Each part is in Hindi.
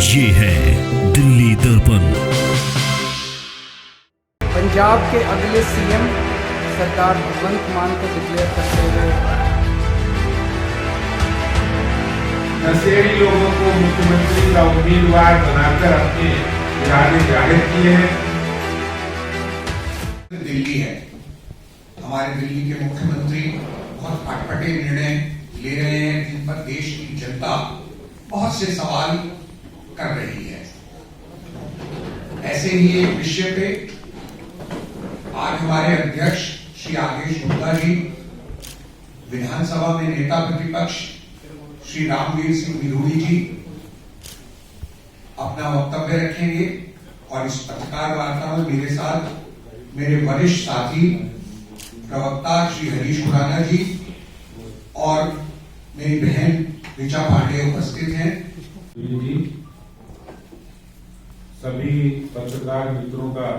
ये है दिल्ली दर्पण। पंजाब के अगले सीएम सरदार भगवंत मान को डिक्लेयर करते हुए नशेड़ी लोगों को मुख्यमंत्री का उम्मीदवार बनाकर अपने इरादे जाहिर किए हैं। दिल्ली है, हमारे दिल्ली के मुख्यमंत्री बहुत अटपटे निर्णय ले रहे हैं जिन पर देश की जनता बहुत से सवाल कर रही है। ऐसे ही एक विषय पे आज हमारे अध्यक्ष श्री आदेश गुप्ता जी विधानसभा में नेता प्रतिपक्ष श्री रामवीर सिंह बिधूड़ी जी अपना वक्तव्य रखेंगे और इस पत्रकार वार्ता में मेरे साथ मेरे वरिष्ठ साथी प्रवक्ता श्री हरीश खुराना जी और मेरी बहन ऋचा पांडे उपस्थित हैं। जी, सभी पत्रकार मित्रों का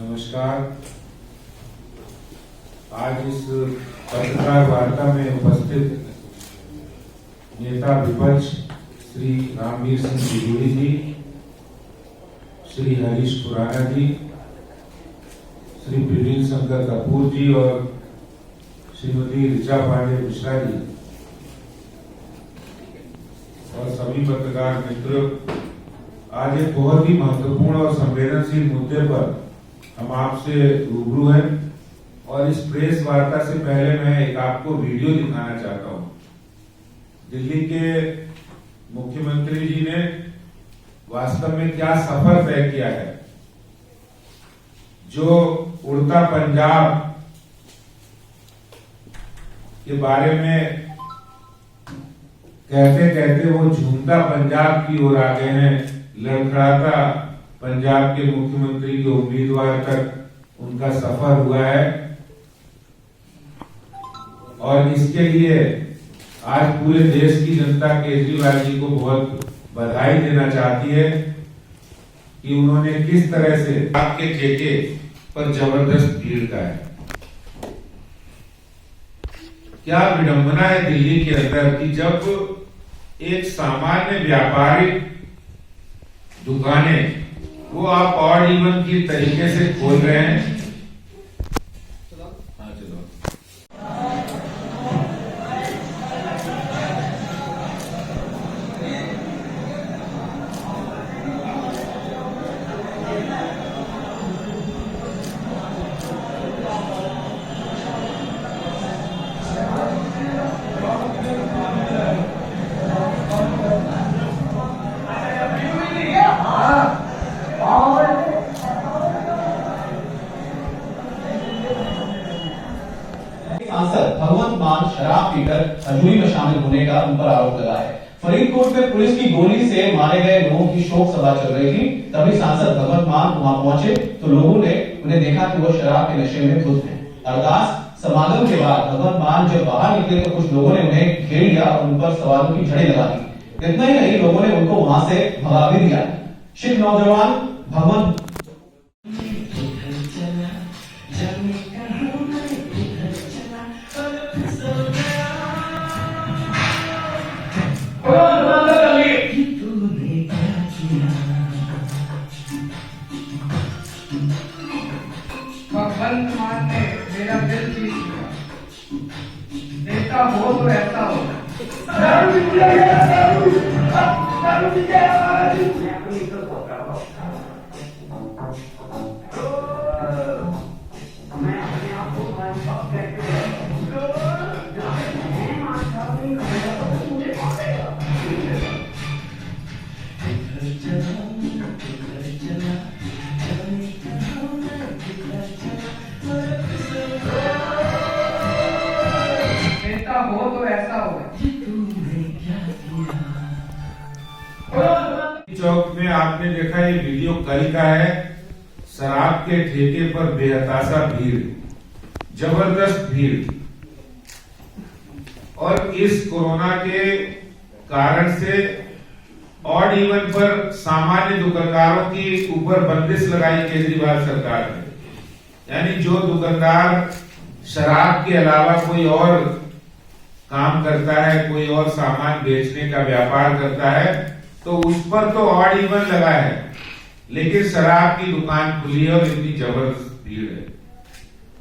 नमस्कार। आज इस पत्रकार वार्ता में उपस्थित नेता विपक्ष श्री रामवीर सिंह बिधूड़ी जी, श्री हरीश खुराना जी, श्री प्रवीण शंकर कपूर जी और श्रीमती ऋचा पांडे मिश्रा जी और सभी पत्रकार मित्र, आज एक बहुत ही महत्वपूर्ण और संवेदनशील मुद्दे पर हम आपसे रूबरू हैं और इस प्रेस वार्ता से पहले मैं एक आपको वीडियो दिखाना चाहता हूं। दिल्ली के मुख्यमंत्री जी ने वास्तव में क्या सफर तय किया है। जो उड़ता पंजाब के बारे में कहते कहते वो झूमता पंजाब की ओर आ गए हैं। लड़खड़ाता पंजाब के मुख्यमंत्री के उम्मीदवार तक उनका सफर हुआ है और इसके लिए आज पूरे देश की जनता केजरीवाल जी को बहुत बधाई देना चाहती है कि उन्होंने किस तरह से आपके ठेके पर जबरदस्त भीड़ का है। क्या विडंबना है दिल्ली के अंदर कि जब एक सामान्य व्यापारिक दुकानें वो आप ऑड इवन की तरीके से खोल रहे हैं। सांसद भगवंत मान शराब पीकर हजूरी में शामिल होने का उन पर आरोप लगा है। फरीदकोट में पुलिस की गोली से मारे गए लोगों की शोक सभा चल रही थी, तभी सांसद भगवंत मान वहां पहुंचे तो लोगों ने उन्हें देखा कि वो शराब के नशे में धुत हैं। अरदास समागम के बाद भगवंत मान जब बाहर निकले तो कुछ लोगों ने उन्हें घेर लिया और उन पर सवालों की झड़ी लगा दी। इतना ही नहीं, लोगों ने उनको वहां से भगा भी दिया। सिख नौजवान भगवंत भगवंत मान ने मेरा दिल जीत लिया। नेता हो तो ऐसा हो। नेता हो तो ऐसा हो। चौक में आपने देखा ये वीडियो कल का है। शराब के ठेके पर बेहताशा भीड़, जबरदस्त भीड़। और इस कोरोना के कारण से ऑड इवन पर सामान्य दुकानदारों की ऊपर बंदिश लगाई केजरीवाल सरकार ने। यानी जो दुकानदार शराब के अलावा कोई और काम करता है, कोई और सामान बेचने का व्यापार करता है, तो उस पर तो ऑड इवन लगा है, लेकिन शराब की दुकान खुली है और इतनी जबरदस्त भीड़ है।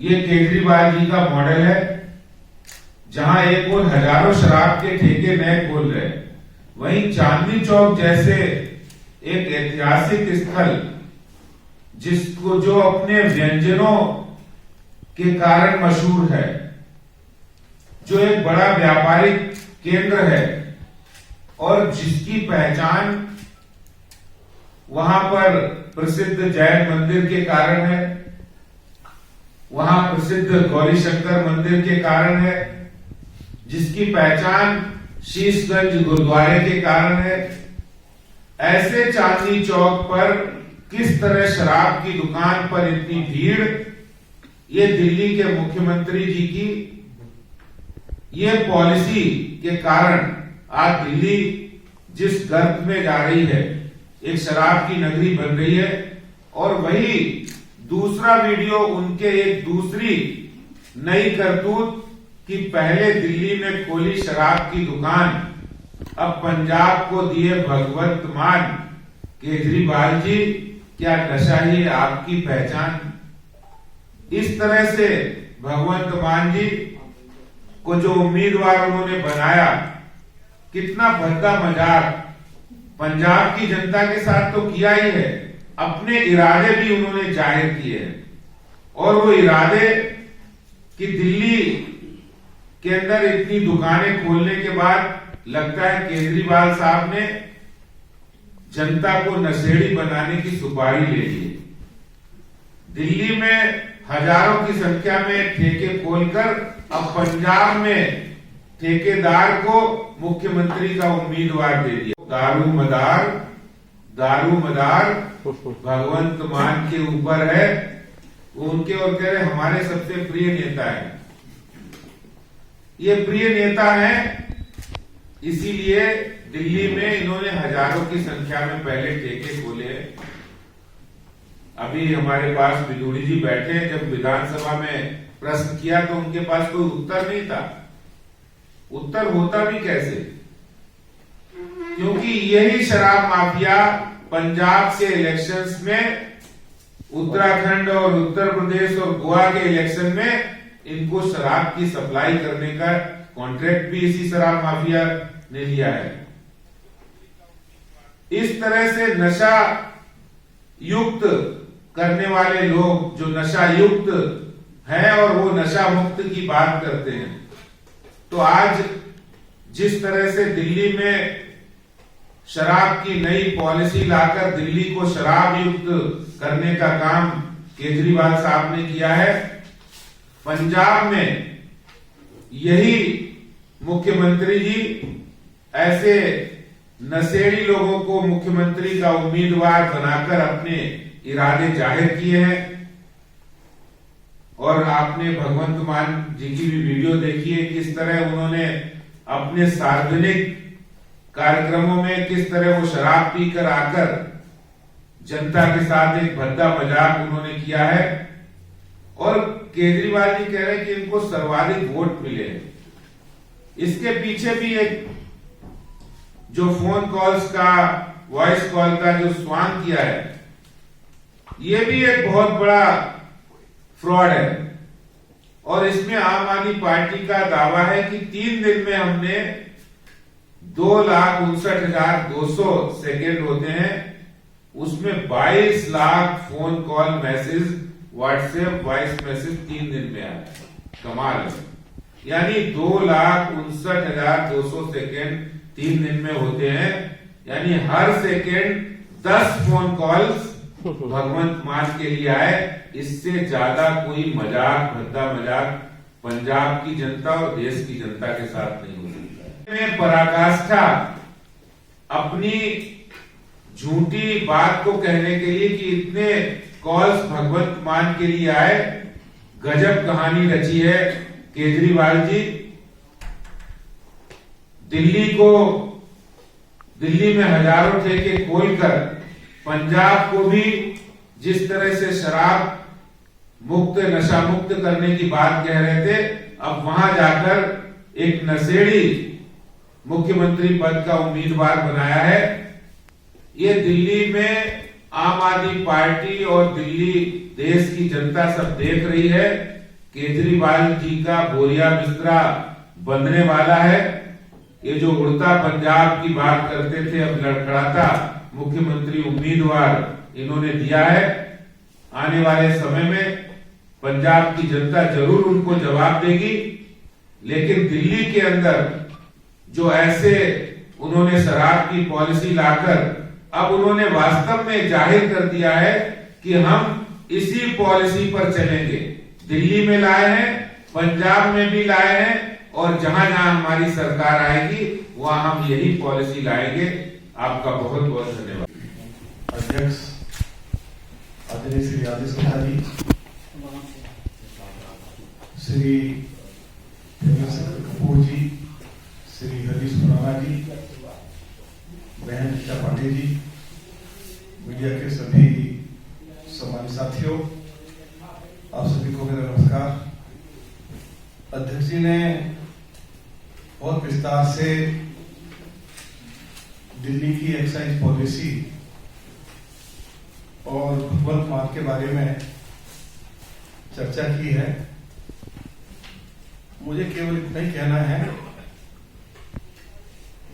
ये केजरीवाल जी का मॉडल है, जहां एक और हजारों शराब के ठेके नए खोल रहे हैं, वहीं चांदनी चौक जैसे एक ऐतिहासिक स्थल, जिसको जो अपने व्यंजनों के कारण मशहूर है, जो एक बड़ा व्यापारिक केंद्र है और जिसकी पहचान वहां पर प्रसिद्ध जैन मंदिर के कारण है, वहां प्रसिद्ध गौरीशंकर मंदिर के कारण है, जिसकी पहचान शीशगंज गुरुद्वारे के कारण है, ऐसे चांदनी चौक पर किस तरह शराब की दुकान पर इतनी भीड़, ये दिल्ली के मुख्यमंत्री जी की ये पॉलिसी के कारण आज दिल्ली जिस गर्त में जा रही है, एक शराब की नगरी बन रही है। और वही दूसरा वीडियो उनके एक दूसरी नई करतूत कि पहले दिल्ली में खोली शराब की दुकान, अब पंजाब को दिए भगवंत मान। केजरीवाल जी, क्या नशा ही आपकी पहचान? इस तरह से भगवंत मान जी को जो उम्मीदवार उन्होंने बनाया, कितना भद्दा मजाक पंजाब की जनता के साथ तो किया ही है, अपने इरादे भी उन्होंने जाहिर किए हैं। और वो इरादे कि दिल्ली के अंदर इतनी दुकानें खोलने के बाद लगता है केजरीवाल साहब ने जनता को नशेड़ी बनाने की सुपारी ले ली। दिल्ली में हजारों की संख्या में ठेके खोलकर अब पंजाब में ठेकेदार को मुख्यमंत्री का उम्मीदवार दे दिया। दारू मदार भगवंत मान के ऊपर है, वो उनके और कह रहे हमारे सबसे प्रिय नेता है। ये प्रिय नेता है, इसीलिए दिल्ली में इन्होंने हजारों की संख्या में पहले ठेके खोले हैं। अभी हमारे पास बिदुड़ी जी बैठे हैं, जब विधानसभा में प्रश्न किया तो उनके पास कोई उत्तर नहीं था। उत्तर होता भी कैसे, क्योंकि यही शराब माफिया पंजाब के इलेक्शंस में, उत्तराखंड और उत्तर प्रदेश और गोवा के इलेक्शन में इनको शराब की सप्लाई करने का कॉन्ट्रैक्ट भी इसी शराब माफिया ने लिया है। इस तरह से नशा युक्त करने वाले लोग जो नशा युक्त हैं और वो नशा मुक्त की बात करते हैं, तो आज जिस तरह से दिल्ली में शराब की नई पॉलिसी लाकर दिल्ली को शराब युक्त करने का काम केजरीवाल साहब ने किया है, पंजाब में यही मुख्यमंत्री जी ऐसे नशेड़ी लोगों को मुख्यमंत्री का उम्मीदवार बनाकर अपने इरादे जाहिर किए हैं। और आपने भगवंत मान जी की भी वीडियो देखी है, किस तरह उन्होंने अपने सार्वजनिक कार्यक्रमों में किस तरह वो शराब पीकर आकर जनता के साथ एक भद्दा मजाक उन्होंने किया है। और केजरीवाल जी कह रहे हैं कि इनको सर्वाधिक वोट मिले। इसके पीछे भी एक जो फोन कॉल्स का, वॉइस कॉल का जो स्वांग किया है, ये भी एक बहुत बड़ा फ्रॉड है। और इसमें आम आदमी पार्टी का दावा है कि 3 दिन में हमने 2,59,200 सेकेंड होते हैं, उसमें 22 lakh phone call, message, WhatsApp voice message 3 दिन में आया। कमाल है, यानी 2,59,200 सेकेंड 3 दिन में होते हैं, यानी हर सेकेंड 10 फोन कॉल्स भगवंत मान के लिए आए। इससे ज्यादा कोई मजाक, भद्दा मजाक पंजाब की जनता और देश की जनता के साथ नहीं हो सकता है। पराकाष्ठा अपनी झूठी बात को कहने के लिए कि इतने कॉल्स भगवंत मान के लिए आए, गजब कहानी रची है केजरीवाल जी। दिल्ली में हजारों ठेके खोलकर पंजाब को भी जिस तरह से शराब मुक्त, नशा मुक्त करने की बात कह रहे थे, अब वहां जाकर एक नशेड़ी मुख्यमंत्री पद का उम्मीदवार बनाया है। ये दिल्ली में आम आदमी पार्टी और दिल्ली देश की जनता सब देख रही है। केजरीवाल जी का बोरिया बिस्तरा बंधने वाला है। ये जो उड़ता पंजाब की बात करते थे, अब लड़खड़ाता मुख्यमंत्री उम्मीदवार इन्होंने दिया है। आने वाले समय में पंजाब की जनता जरूर उनको जवाब देगी, लेकिन दिल्ली के अंदर जो ऐसे उन्होंने शराब की पॉलिसी लाकर अब उन्होंने वास्तव में जाहिर कर दिया है कि हम इसी पॉलिसी पर चलेंगे। दिल्ली में लाए हैं, पंजाब में भी लाए हैं, और जहां जहां हमारी सरकार आएगी वहां हम यही पॉलिसी लाएंगे। आपका बहुत बहुत धन्यवाद। अध्यक्ष आदरणीय श्री आदेश सिन्हा जी, श्री चंद्रशेखर कपूर जी, श्री हरीश खुराना जी, बहन रीता पांडे जी, मीडिया के सभी सम्मानित साथियों, आप सभी को मेरा नमस्कार। अध्यक्ष जी ने बहुत विस्तार से दिल्ली की एक्साइज पॉलिसी और भगवंत मान के बारे में चर्चा की है। मुझे केवल इतना ही कहना है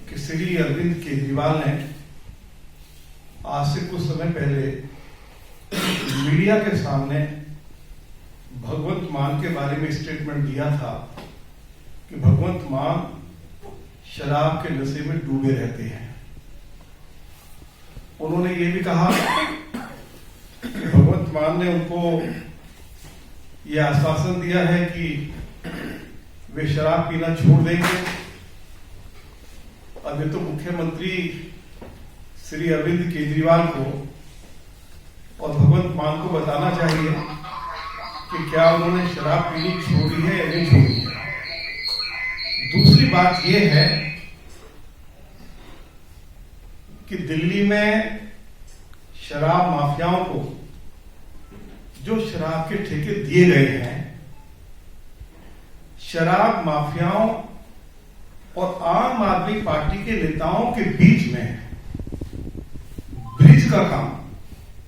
कि श्री अरविंद केजरीवाल ने आज से कुछ समय पहले मीडिया के सामने भगवंत मान के बारे में स्टेटमेंट दिया था कि भगवंत मान शराब के नशे में डूबे रहते हैं। उन्होंने ये भी कहा कि भगवंत मान ने उनको यह आश्वासन दिया है कि वे शराब पीना छोड़ देंगे। अब ये तो मुख्यमंत्री श्री अरविंद केजरीवाल को और भगवंत मान को बताना चाहिए कि क्या उन्होंने शराब पीनी छोड़ी है या नहीं छोड़ी है। दूसरी बात यह है कि दिल्ली में शराब माफियाओं को जो शराब के ठेके दिए गए हैं, शराब माफियाओं और आम आदमी पार्टी के नेताओं के बीच में ब्रिज का काम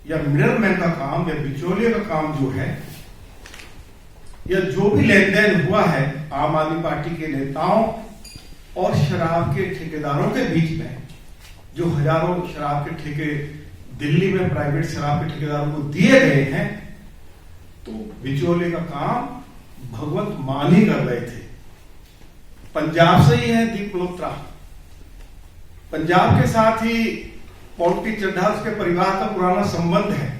या मिडलमैन का काम या बिचौलिए का काम जो है, या जो भी लेन देन हुआ है आम आदमी पार्टी के नेताओं और शराब के ठेकेदारों के बीच में, जो हजारों शराब के ठेके दिल्ली में प्राइवेट शराब के ठेकेदारों को दिए गए हैं, तो बिचौलिए का काम भगवंत मान ही कर रहे थे। पंजाब से ही है दीप मल्होत्रा, पंजाब के साथ ही पॉलिटी चड्ढा उसके परिवार का पुराना संबंध है।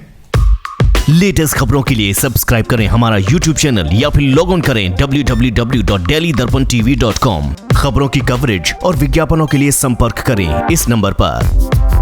लेटेस्ट खबरों के लिए सब्सक्राइब करें हमारा YouTube चैनल या फिर लॉग इन करें www.delhidarpantv.com। खबरों की कवरेज और विज्ञापनों के लिए संपर्क करें इस नंबर पर।